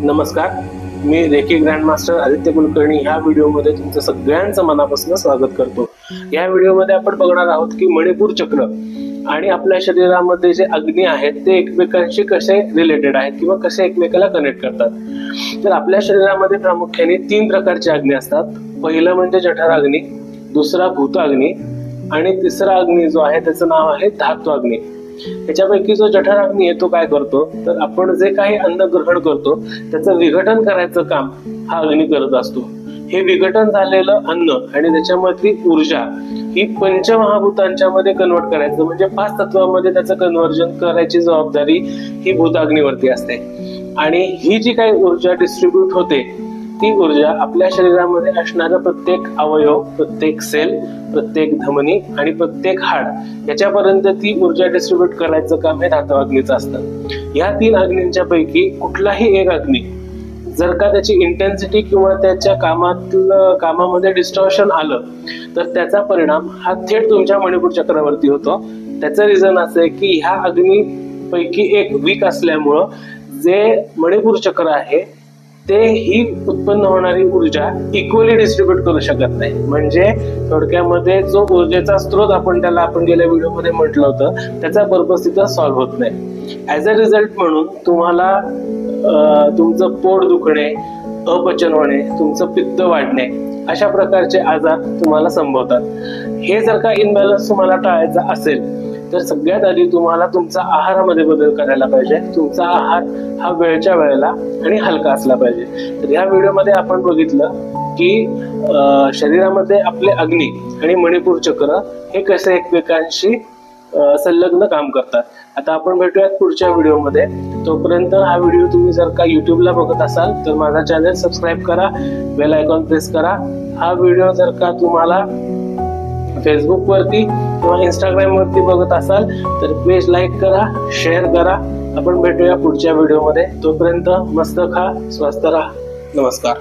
नमस्कार, मी reiki grandmaster Aditya Kulkarni ह्या व्हिडिओमध्ये तुमचं सगळ्यांचं मनापासून स्वागत करतो। या व्हिडिओमध्ये आपण बघणार आहोत की मणिपूर चक्र आणि आपल्या शरीरामध्ये जे अग्नी आहेत ते एकमेकांशी कसे रिलेटेड आहेत किंवा कसे एकमेकाला कनेक्ट करतात। तर आपल्या शरीरामध्ये प्रामुख्याने 3 प्रकारचे अग्नी असतात। पहिलं म्हणजे जठर अग्नी, दुसरा भूत अग्नी आणि तिसरा अग्नी जो आहे त्याचं नाव आहे धातू अग्नी। याच्यापैकी जो जठर अग्नी आहे तो काय करतो, तर आपण जे काही अन्न ग्रहण करतो त्याचं विघटन करायचं काम हा अग्नी करत असतो। हे विघटन झालेलं अन्न आणि त्याच्यामधली ऊर्जा ही पंचमहाभूतांच्या मध्ये कन्वर्ट करायचं, म्हणजे 5 तत्वांमध्ये त्याचं कन्व्हर्जन करायची जबाबदारी ही भूत अग्नीवरती असते। आणि ही जी काही ऊर्जा डिस्ट्रीब्यूट होते ती ऊर्जा आपल्या शरीरामध्ये असणारा प्रत्येक अवयव, प्रत्येक सेल, प्रत्येक धमनी आणि प्रत्येक हाड याच्यापर्यंत ती ऊर्जा डिस्ट्रीब्यूट करायचं काम हे धातू अग्नीचं असतं। या 3 अग्नींच्या पैकी कुठलाही एक अग्नी जर का त्याची इंटेन्सिटी किंवा त्याच्या कामामध्ये डिस्टॉर्शन आलं तर त्याचा परिणाम हा थेट तुमच्या मणिपूर चक्रावरती होतो। त्याचं रिझन असं आहे की ह्या अग्नी पैकी एक वीक असल्यामुळं जे मणिपूर चक्र आहे ते ही उत्पन्न होणारी ऊर्जा इक्वली डिस्ट्रीब्यूट करू शकत नाही। म्हणजे थोडक्यामध्ये जो ऊर्जेचा स्रोत आपण गेल्या व्हिडिओमध्ये म्हटलं होतं त्याचा पर्पज तिथं सॉल्व्ह होत नाही। ऍज अ रिझल्ट म्हणून तुम्हाला तुमचं पोट दुखणे, अपचन होणे, तुमचं पित्त वाढणे अशा प्रकारचे आजार तुम्हाला संभवतात। हे जर का इनबॅलन्स तुम्हाला टाळायचा असेल तर सगळ्यात आधी तुम्हाला तुमचा आहारामध्ये बदल करायला पाहिजे। तुमचा आहार हा वेळच्या वेळेला आणि हलका असला पाहिजे। तर या व्हिडिओमध्ये आपण बघितलं की शरीरामध्ये आपले अग्नी आणि मणिपूर चक्र हे कसे एकमेकांशी संलग्न काम करतात। आता आपण भेटूयात पुढच्या व्हिडिओमध्ये। तोपर्यंत हा व्हिडिओ तुम्ही जर का युट्यूबला बघत असाल तर माझा चॅनल सबस्क्राईब करा, बेल आयकॉन प्रेस करा। हा व्हिडिओ जर का तुम्हाला फेसबुक वरती किंवा इंस्टाग्राम वरती बघत असाल तर पेज लाईक करा, शेअर करा। आपण भेटूया पुढच्या व्हिडिओमध्ये। तोपर्यंत मस्त खा, स्वस्त राहा। नमस्कार।